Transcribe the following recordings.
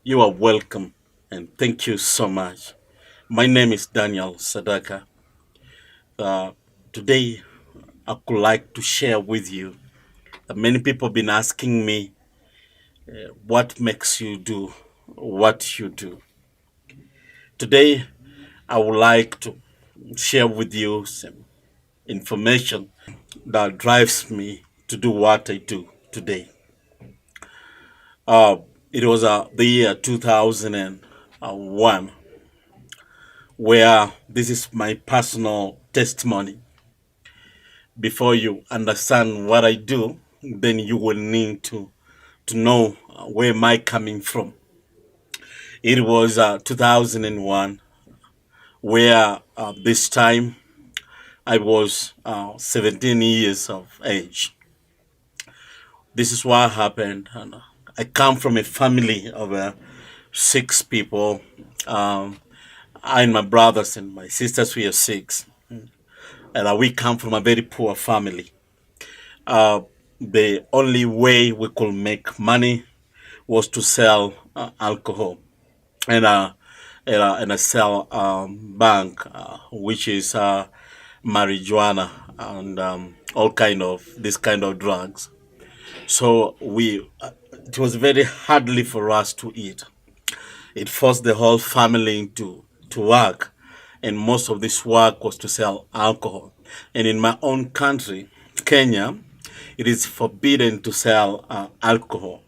You are welcome and thank you so much. My name is Daniel Sadaka. Uh, Today, I could like to share with you that many people have been asking me what makes you do what you do. Today, I would like to share with you some information that drives me to do what I do today. Uh, it was the year 2001 where this is my personal testimony. Before you understand what I do, then you will need to know where am I coming from. It was 2001 where this time I was 17 years of age. This is what happened. And I come from a family of six people. Um, I and my brothers and my sisters, we are six. And we come from a very poor family. Uh, the only way we could make money was to sell alcohol and and a sell bank, which is marijuana and all kind of this kind of drugs. So it was very hardly for us to eat. It forced the whole family to work, and most of this work was to sell alcohol. And in my own country, Kenya, it is forbidden to sell alcohol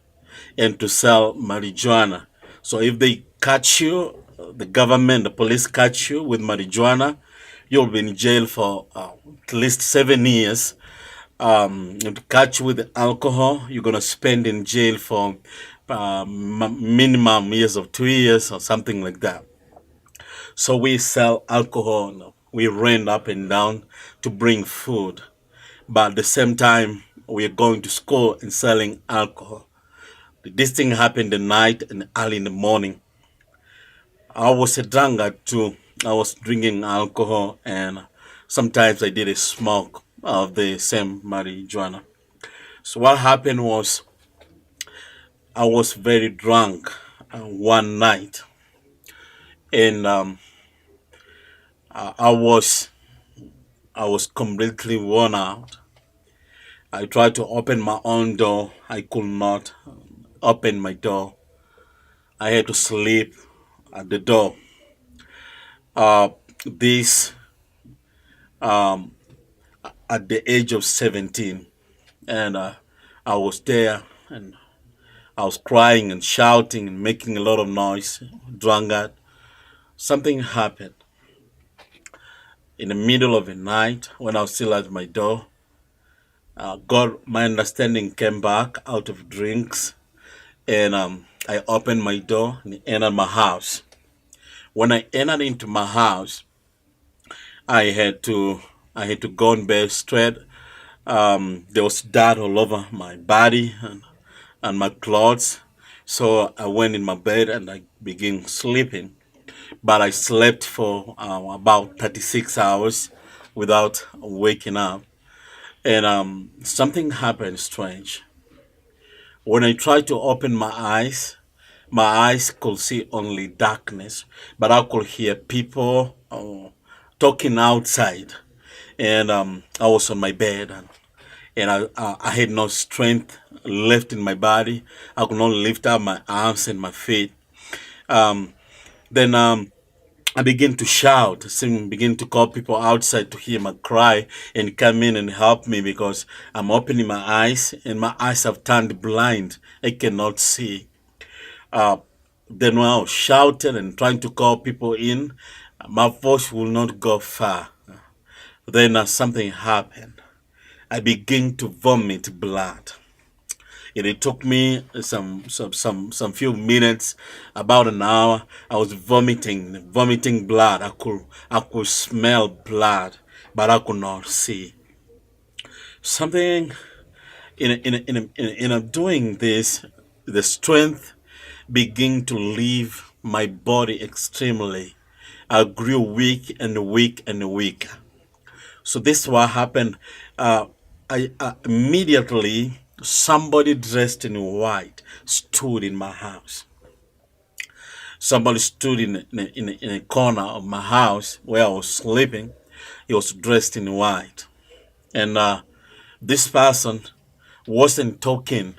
and to sell marijuana. So if they catch you, the government, the police catch you with marijuana, you'll be in jail for at least 7 years. If they catch you with alcohol, you're gonna spend in jail for minimum years of 2 years or something like that. So we sell alcohol. We run up and down to bring food, but at the same time, we are going to school and selling alcohol. This thing happened at night and early in the morning. I was a drunkard too. I was drinking alcohol and sometimes I did a smoke of the same marijuana. So what happened was I was very drunk one night and I was completely worn out. I tried to open my own door. I could not open my door. I had to sleep at the door. Uh, this at the age of 17, and I was there and I was crying and shouting and making a lot of noise, drunkard. Something happened in the middle of the night when I was still at my door. God, my understanding came back out of drinks, and I opened my door and entered my house. When I entered into my house, I had to I had to go in bed straight. There was dirt all over my body and my clothes. So I went in my bed and I began sleeping. But I slept for about 36 hours without waking up. And something happened strange. When I tried to open my eyes could see only darkness, but I could hear people talking outside. And I was on my bed and I had no strength left in my body. I could not lift up my arms and my feet. Um, then I began to shout, begin to call people outside to hear my cry and come in and help me because I'm opening my eyes and my eyes have turned blind. I cannot see. Uh, then when I was shouting and trying to call people in, my voice will not go far. Then something happened. I began to vomit blood. It took me some few minutes, about an hour. I was vomiting blood. I could smell blood, but I could not see. Something in doing this, the strength began to leave my body extremely. I grew weak and weak and weak. So this is what happened. Uh, I immediately somebody dressed in white stood in my house. Somebody stood in a corner of my house where I was sleeping. He was dressed in white. And this person wasn't talking.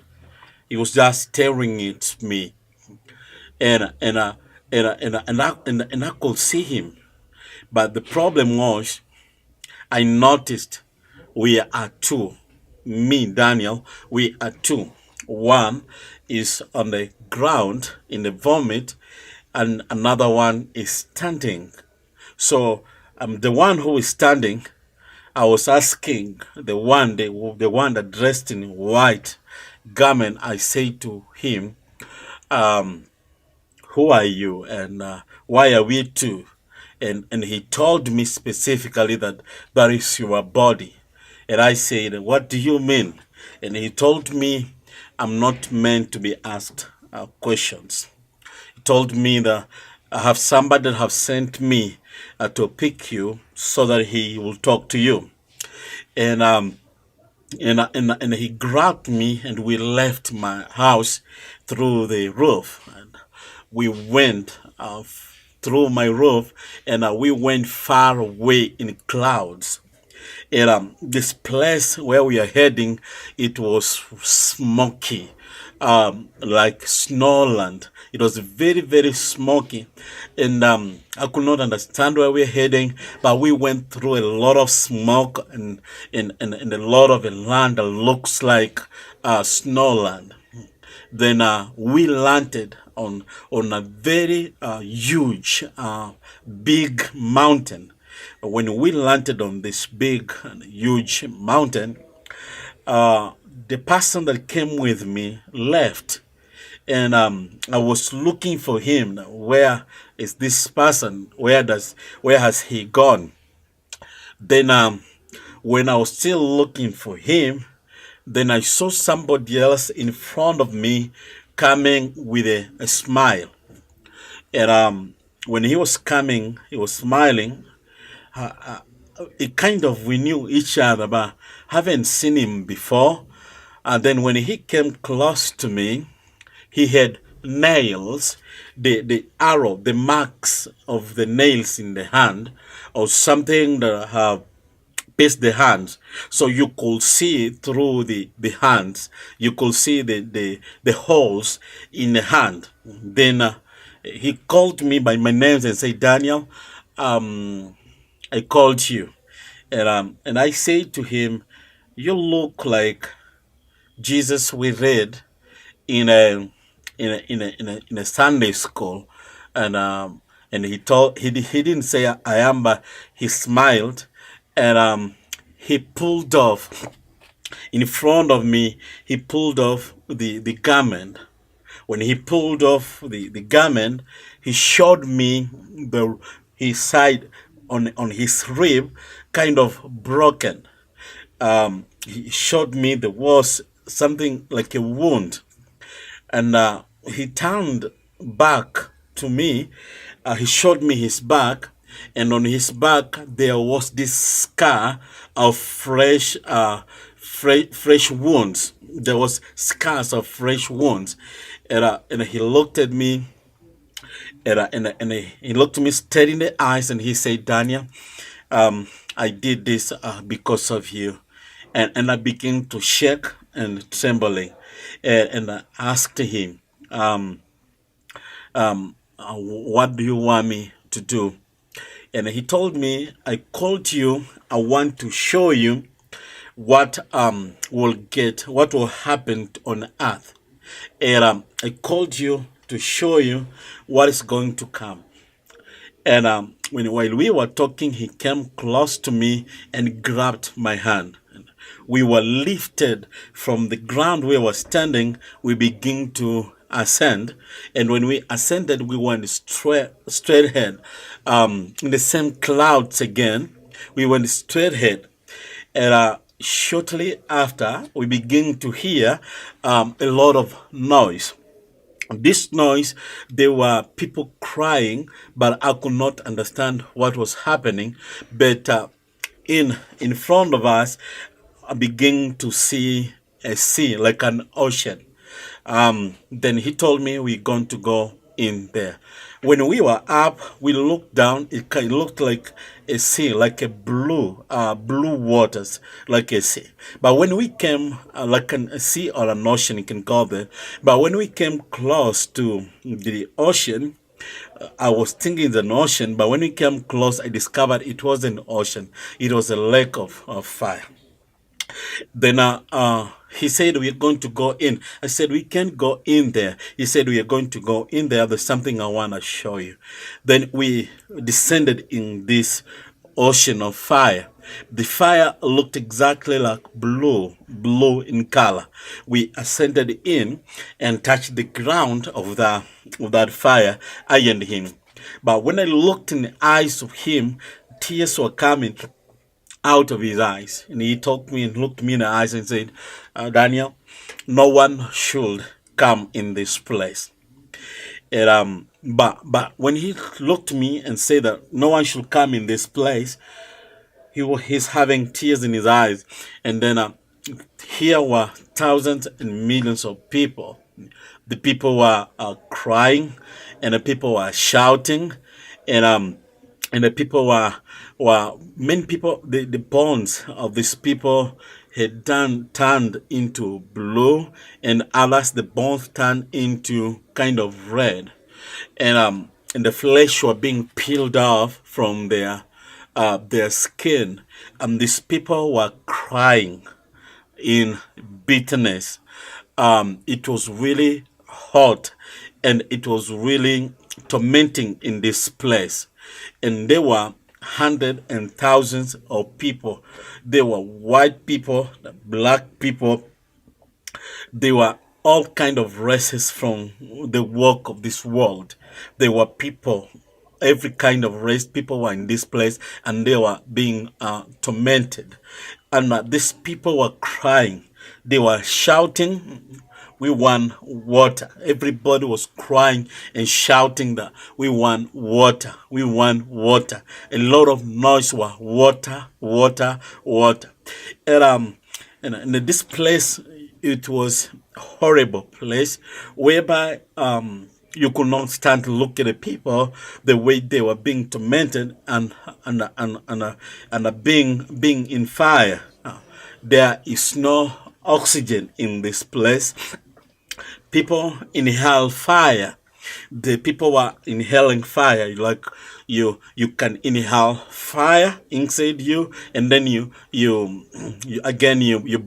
He was just staring at me. And and uh, and I could see him. But the problem was, I noticed we are two. Me, Daniel, we are two. One is on the ground in the vomit, and another one is standing. So the one who is standing, I was asking the one that dressed in white garment. I say to him, "Who are you, and why are we two?" And he told me specifically that that is your body. And I said, "What do you mean?" And he told me, "I'm not meant to be asked questions." He told me that I have somebody that have sent me to pick you so that he will talk to you. And and he grabbed me and we left my house through the roof. And we went through my roof, and we went far away in clouds. And this place where we are heading, it was smoky, like snowland. It was very, very smoky, and I could not understand where we're heading. But we went through a lot of smoke and a lot of a land that looks like snowland. Then we landed on a very huge, big mountain. When we landed on this big and huge mountain, the person that came with me left, and I was looking for him. Where is this person? Where has he gone? Then when I was still looking for him, then I saw somebody else in front of me coming with a smile. And when he was coming, he was smiling. It kind of we knew each other, but haven't seen him before. And then when he came close to me, he had nails, the arrow, the marks of the nails in the hand, or something that have pierced the hands. So you could see through the hands. You could see the holes in the hand. Then he called me by my name and said, "Daniel, I called you." And I said to him, "You look like Jesus we read in a Sunday school." And he didn't say I am, but he smiled, and he pulled off in front of me. He pulled off the garment. When he pulled off the garment, he showed me the his side on his rib, kind of broken. He showed me there was something like a wound, and he turned back to me. He showed me his back, and on his back there was this scar of fresh wounds. There was scars of fresh wounds, and he looked at me, and he looked at me straight in the eyes, and he said, "Daniel, I did this because of you." And I began to shake and trembling, and I asked him, "What do you want me to do?" And he told me, "I called you. I want to show you what will happen on earth. And I called you to show you what is going to come." And while we were talking, he came close to me and grabbed my hand. We were lifted from the ground we were standing. We began to ascend, and when we ascended, we went straight ahead, in the same clouds again. We went straight ahead, and shortly after, we began to hear a lot of noise. This noise, there were people crying, but I could not understand what was happening. But in front of us, I began to see a sea, like an ocean. Then he told me we're going to go in there. When we were up, we looked down. It looked like a sea, like a blue waters, like a sea. But when we came, like a sea or an ocean, you can call it. But when we came close to the ocean, I was thinking it's an ocean. But when we came close, I discovered it wasn't an ocean. It was a lake of fire. Then he said, we're going to go in. I said, we can't go in there. He said, we are going to go in there. There's something I want to show you. Then we descended in this ocean of fire. The fire looked exactly like blue in color. We ascended in and touched the ground of that fire, ironed him. But when I looked in the eyes of him, tears were coming out of his eyes. And he talked me and looked me in the eyes and said, Daniel, no one should come in this place. And but when he looked at me and said that no one should come in this place, he's having tears in his eyes. And then here were thousands and millions of people. The people were crying, and the people were shouting, and the people were many people. The bones of these people had turned into blue, and others the bones turned into kind of red, and the flesh were being peeled off from their skin, and these people were crying in bitterness. It was really hot, and it was really tormenting in this place. And there were hundreds and thousands of people. There were white people, black people. They were all kind of races from the work of this world. There were people, every kind of race. People were in this place, and they were being tormented. And these people were crying. They were shouting, we want water. Everybody was crying and shouting that we want water. We want water. A lot of noise was water, water, water. And this place, it was a horrible place whereby you could not stand to look at the people the way they were being tormented and being in fire. There is no oxygen in this place. People inhale fire. The people were inhaling fire. Like you can inhale fire inside you, and then you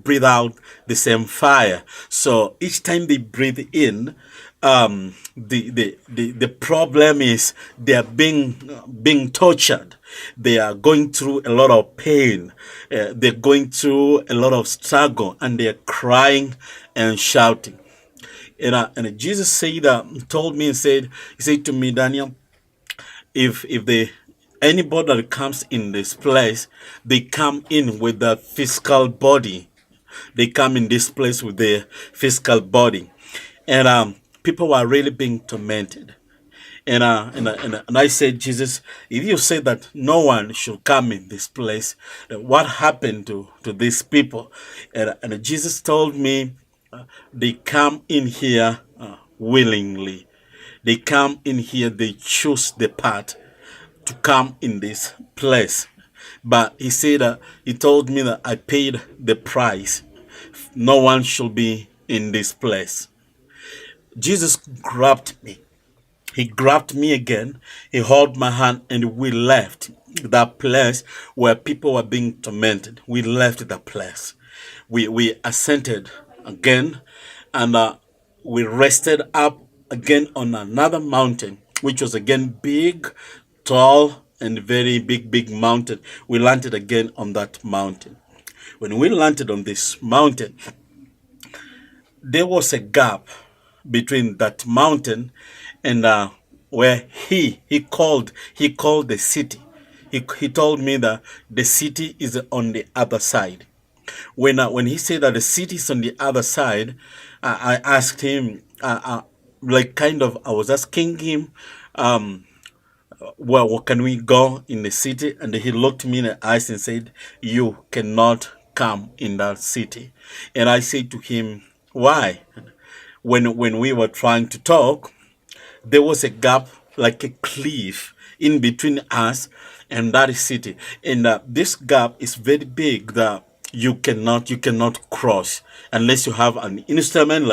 breathe out the same fire. So each time they breathe in, the problem is they are being tortured. They are going through a lot of pain. They're going through a lot of struggle, and they are crying and shouting. And Jesus said, told me and said, he said to me, Daniel, if anybody that comes in this place, they come in with the physical body. They come in this place with their physical body, and people were really being tormented. And I said, Jesus, if you say that no one should come in this place, what happened to these people? And Jesus told me, they come in here willingly. They come in here, they choose the path to come in this place. But he said, he told me that I paid the price. No one should be in this place. Jesus grabbed me. He grabbed me again. He held my hand, and we left that place where people were being tormented. We left that place. We ascended again, and we rested up again on another mountain, which was again big, tall, and very big mountain. We landed again on that mountain. When we landed on this mountain, there was a gap between that mountain and where he called the city. He told me that the city is on the other side. When he said that the city is on the other side, I asked him, like kind of, I was asking him, well, what can we go in the city? And he looked me in the eyes and said, you cannot come in that city. And I said to him, why? When we were trying to talk, there was a gap, like a cliff in between us and that city. And this gap is very big that you cannot cross unless you have an instrument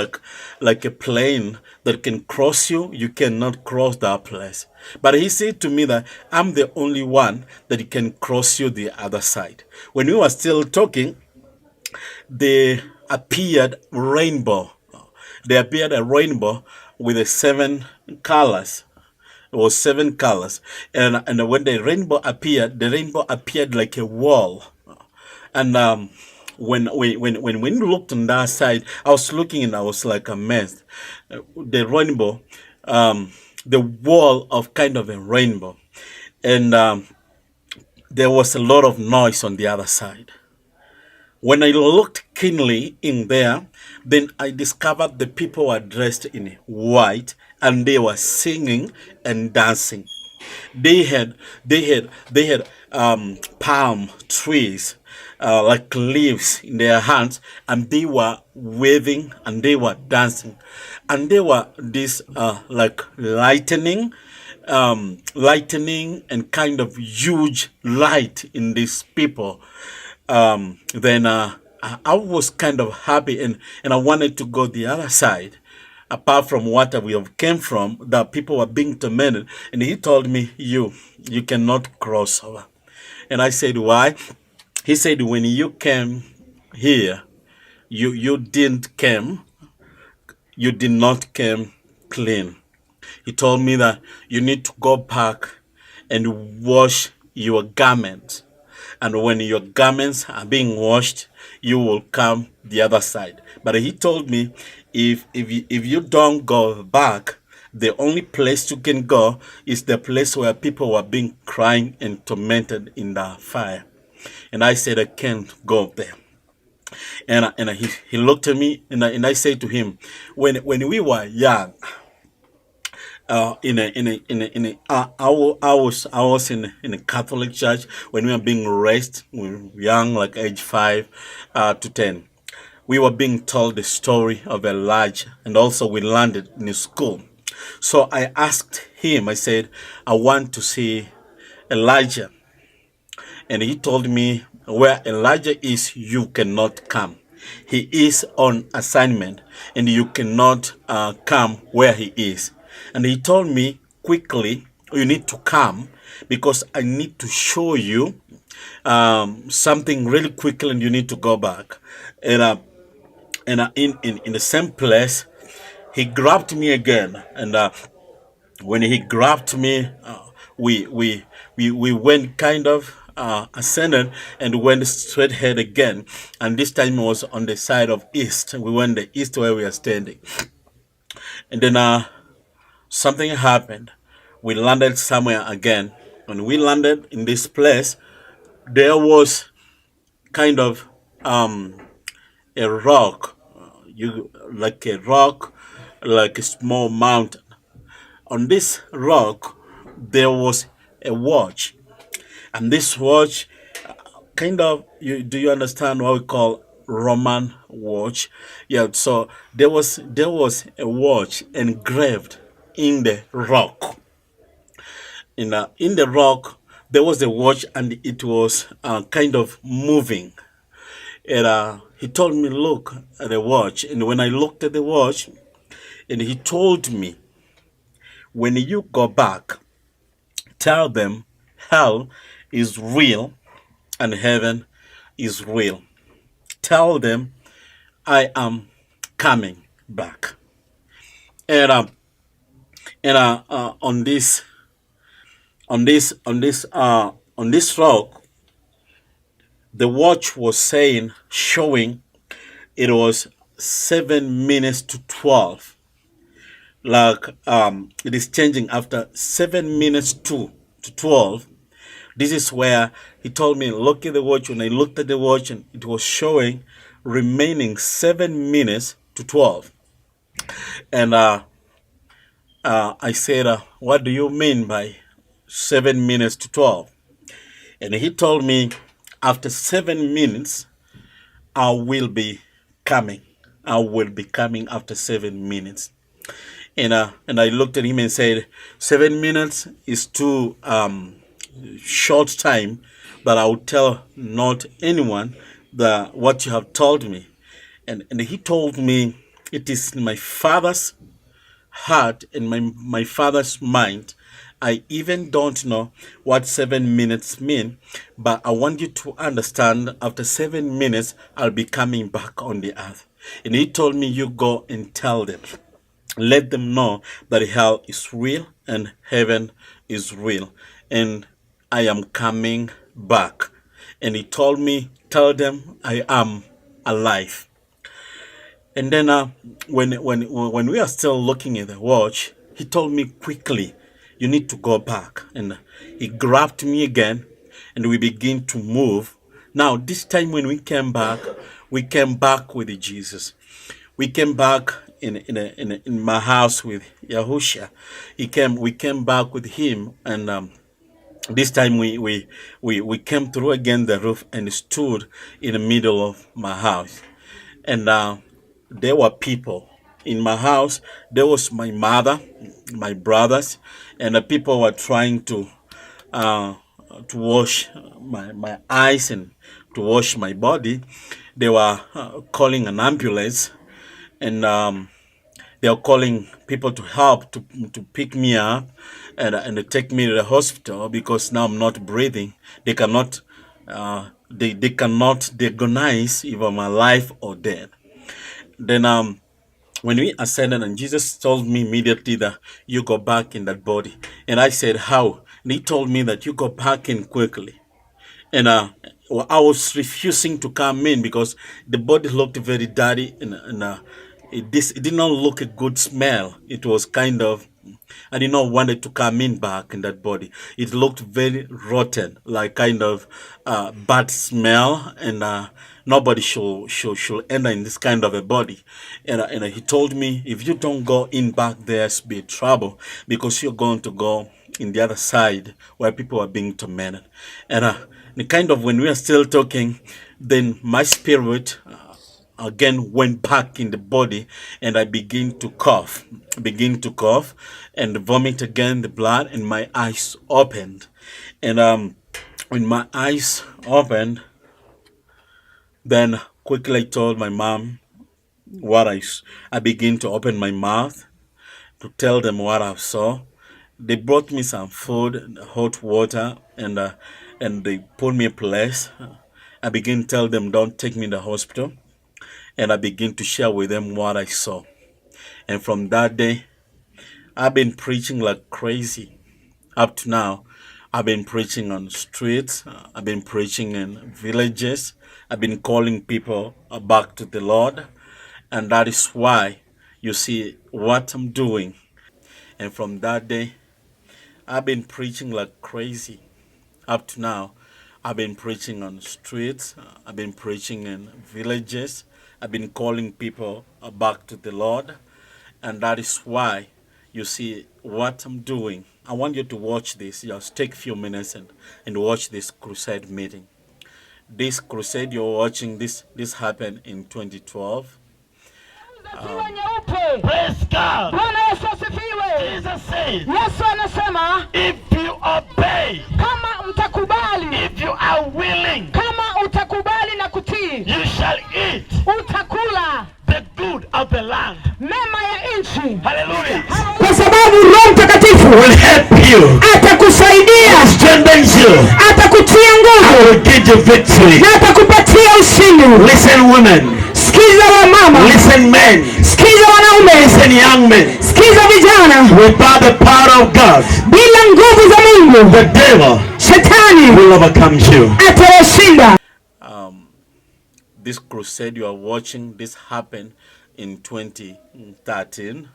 like a plane that can cross you. You cannot cross that place. But he said to me that I'm the only one that can cross you the other side. When we were still talking, they appeared rainbow. They appeared a rainbow with the seven colors. It was seven colors, and when the rainbow appeared like a wall. And when we looked on that side, I was looking and I was like amazed. The rainbow, the wall of kind of a rainbow, and there was a lot of noise on the other side. When I looked keenly in there, then I discovered the people were dressed in white and they were singing and dancing. They had palm trees, like leaves in their hands, and they were waving and they were dancing, and they were this like lightning and kind of huge light in these people. Then I was kind of happy, and I wanted to go the other side. Apart from what we have came from, that people were being tormented, and he told me, you cannot cross over. And I said, why? He said, when you came here, you did not came clean. He told me that you need to go back and wash your garments. And when your garments are being washed, you will come the other side. But he told me, if you don't go back, the only place you can go is the place where people were being crying and tormented in the fire. And I said, I can't go there. And he looked at me, and I said to him, when we were young, I was in a Catholic church when we were being raised, we were young, like age 5 to 10. We were being told the story of Elijah, and also we landed in a school. So I asked him, I said, I want to see Elijah. And he told me, where Elijah is, you cannot come. He is on assignment, and you cannot come where he is. And he told me, quickly, you need to come because I need to show you something really quickly, and you need to go back. And in the same place, he grabbed me again, and when he grabbed me, we went kind of ascended and went straight ahead again, and this time it was on the side of east. We went the east where we are standing, and then something happened. We landed somewhere again. When we landed in this place, there was kind of a rock, like a small mountain. On this rock, there was a watch, and this watch, kind of, do you understand what we call Roman watch? Yeah. So there was a watch engraved in the rock. In the rock, there was a watch, and it was kind of moving. And he told me, look at the watch. And when I looked at the watch, and he told me, when you go back, tell them hell is real and heaven is real. Tell them I am coming back. And on this rock, the watch was showing it was 7 minutes to 12. Like it is changing after 7 minutes to 12. This is where he told me, look at the watch. When I looked at the watch, and it was showing remaining 7 minutes to 12. And I said, what do you mean by 7 minutes to 12? And he told me, after 7 minutes, I will be coming. I will be coming after 7 minutes. And I looked at him and said, 7 minutes is too short time that I would tell not anyone what you have told me. And he told me, it is in my Father's heart and my Father's mind. I even don't know what 7 minutes mean, but I want you to understand, after 7 minutes, I'll be coming back on the earth. And he told me, you go and tell them. Let them know that hell is real and heaven is real. And I am coming back. And he told me, tell them I am alive. And then when we are still looking at the watch, he told me quickly, you need to go back. And he grabbed me again and we begin to move. Now, this time when we came back with Jesus. We came back in my house with Yahusha. We came back with him, and this time we came through again the roof and stood in the middle of my house. And there were people in my house. There was my mother, my brothers, and the people were trying to wash my eyes and to wash my body. They were calling an ambulance, and they are calling people to help to pick me up and take me to the hospital, because now I'm not breathing. They cannot they cannot diagnose if I'm alive or dead. Then when we ascended, and Jesus told me immediately that you go back in that body. And I said, how? And he told me that you go back in quickly. And I was refusing to come in because the body looked very dirty, and it did not look a good smell. It was kind of, I did not want it to come in back in that body. It looked very rotten, like kind of bad smell, and nobody should enter in this kind of a body. And he told me, if you don't go in back, there's be trouble, because you're going to go in the other side where people are being tormented. And the kind of, when we are still talking, then my spirit again went back in the body, and I begin to cough and vomit again the blood, and my eyes opened. And when my eyes opened, then quickly I told my mom what I began to open my mouth to tell them what I saw. They brought me some food and hot water, and they put me in place. I began to tell them, don't take me to the hospital. And I began to share with them what I saw. And from that day, I've been preaching like crazy. Up to now, I've been preaching on streets. I've been preaching in villages. I've been calling people back to the Lord. And that is why you see what I'm doing. And from that day, I've been preaching like crazy. Up to now, I've been preaching on streets. I've been preaching in villages. I've been calling people back to the Lord. And that is why you see what I'm doing. I want you to watch this. Just take a few minutes and watch this crusade meeting. This crusade you're watching, this happened in 2012. Praise God. Jesus said, if you obey, if you are willing, you shall eat the good of the land. Hallelujah. Kwa sababu Roho Mtakatifu will help you, atakusaidia, strengthen you, atakutia nguvu, will give you victory. na atakupatia ushindi. Listen, women. Sikiza wamama. Listen, men. Sikiza wanaume. Listen, young men. Sikiza vijana. Without the power of God, bila nguvu za Mungu, the devil, Shetani, will overcome you. atawashinda. This crusade you are watching, this happened in 2013.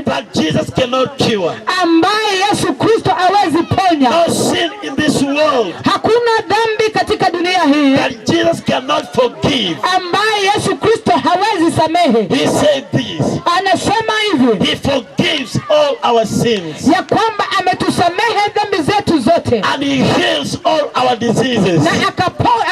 But Jesus cannot cure. Ambaye Yesu Kristo hawezi ponya. No sin in this world. Hakuna dhambi katika dunia hii. That Jesus cannot forgive. Ambaye Yesu Kristo hawezi samehe. He said this. Anasema hivi. He forgives all our sins. Ya kwamba ametusamehe dhambi zetu zote. And he heals all our diseases. Na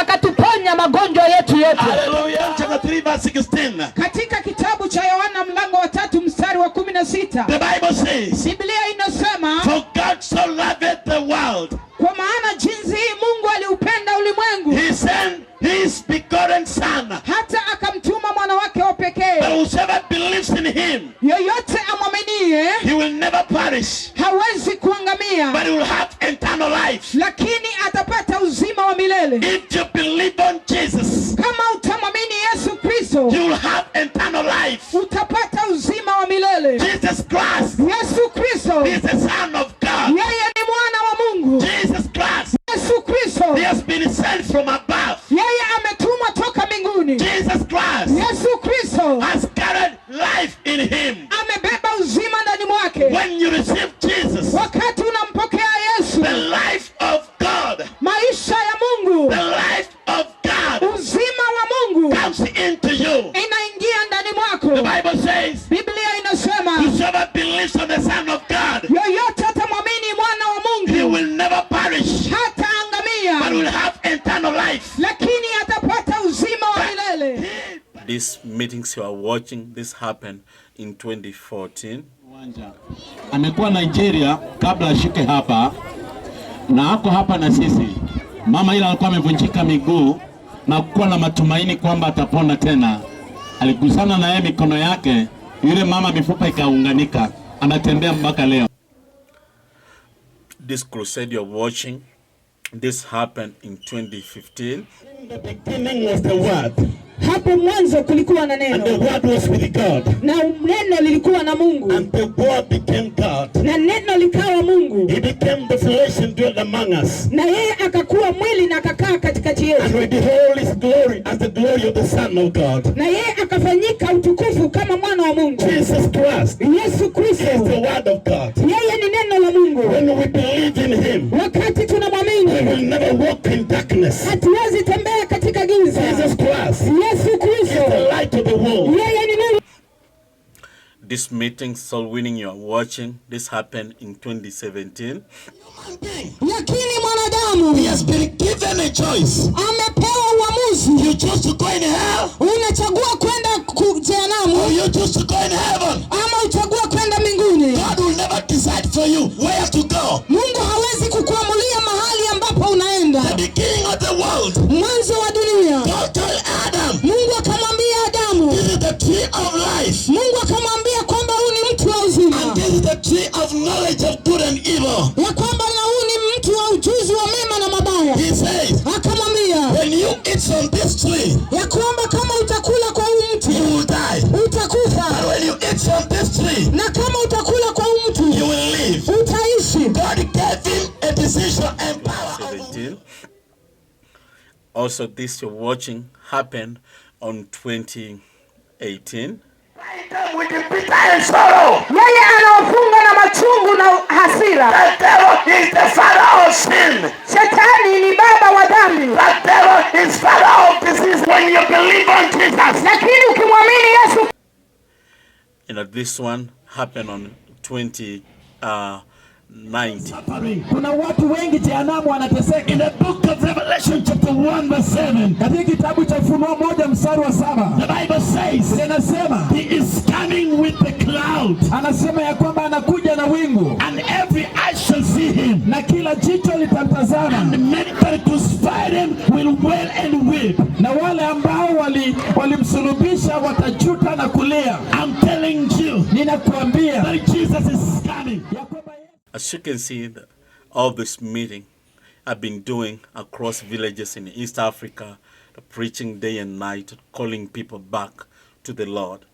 akatuponya magonjwa yetu yote. Hallelujah. Chapter 3 verse 16. Katika kitabu cha Yohana mlango wa 3 mstari wa 16. 16. The Bible says, Biblia inasema, for God so loved the world, kwa maana jinsi hii Mungu aliupenda ulimwengu, he sent his begotten son, hata akamtuma mwana wake wa pekee, that whosoever believes in him, yoyote amwaminie he will never perish, hawezi kuangamia, but he will have eternal life. lakini atapata uzima wa milele. If you believe on Jesus, Kama utamwamini Yesu Kristo, you will have eternal life. utapata uzima wa milele. Jesus Christ Yesu Kristo, is the Son of God. yeye ni mwana wa Mungu. Jesus Christ, Yesu Kristo, he has been sent from above. yeye ametumwa toka mbinguni. Jesus Christ Yesu Kristo has carried life in him. amebeba uzima ndani mwake. When you receive Jesus, Wakati unampokea Yesu, the life of God, maisha ya Mungu, the life of God uzima wa Mungu comes into you. inaingia ndani The mwako. Bible says, Biblia inasema, whosoever believes on the Son of God, yoyote atamwamini mwana wa he Mungu will never perish, but hataangamia, will have eternal life. lakini atapata uzima wa milele. These meetings you are watching, this happened in 2014. Amekuwa Nigeria kabla ashike hapa na ako hapa na sisi. Mama ila alikuwa amevunjika miguu na kuwa na matumaini kwamba atapona tena. Aligusana na yeye mikono yake, yule mama mifupa ikaunganika, anatembea mpaka leo. This crusade you're watching, this happened in 2015. In the beginning was the Word, Hapo mwanzo kulikuwa na and the neno, Word was with God, na neno lilikuwa na Mungu, and the Word became God. na neno likawa Mungu, He became the flesh and dwelt among us, na yeye akakuwa mwili na akakaa katikati and yetu, we behold his glory as the glory of the Son of God. na yeye akafanyika utukufu kama mwana wa Mungu. Jesus Christ Yesu is Kristo, the Word of God. yeye ni neno la Mungu. When we believe in him, Wakati we tunamwamini, will never walk in darkness. hatuwezi tembea katika giza. Jesus Christ Yesu is Kristo, the light of the world. yeye ni neno. This meeting, soul winning you are watching, this happened in 2017. Lakini mwanadamu He has been given a choice. amepewa uamuzi. You choose to go in hell, Unachagua kwenda or jehanamu you choose to go in heaven. ama uchagua kwenda mbinguni. God will never decide for you where to go. Mungu hawezi kukuamulia mahali ambapo unaenda. The beginning of the world, Mwanzo wa dunia, God told Adam, Mungu akamwambia Adamu, this is the tree of life, Mungu akamwambia kwamba huu ni mti wa uzima, and this is the tree of knowledge of good and evil. ya kwamba na huu ni mti wa ujuzi wa mema na mabaya. He says, Akamwambia when you eat from this tree, ya kwamba kama utakula kwa huu mti you will die. utakufa, But when you eat from this tree, na kama utakula kwa huu mti you will live. utaishi. God gave him a decision and power. 17. Also, this you're watching happened on 2018. With the bitter and sorrow. Yeye anaofunga na machungu na hasira. The devil is the father of sin. Shetani ni baba wa dhambi. The devil is father of disease. When you believe on Jesus, Lakini ukimwamini Yesu, This one happened on 2019. Kuna watu wengi jehanamu wanateseka. in the book of Revelation chapter 1 verse 7, Katika kitabu cha Ufunuo 1:7 the Bible says inasema, he is coming with the cloud, anasema ya kwamba anakuja na wingu and every eye shall see him, na kila jicho litamtazama, and many that crucified him will wail and weep. na wale ambao walimsulubisha watajuta na kulia. I'm telling you Ninakuambia that Jesus is coming. ya kwamba As you can see, all this meeting I've been doing across villages in East Africa, the preaching day and night, calling people back to the Lord.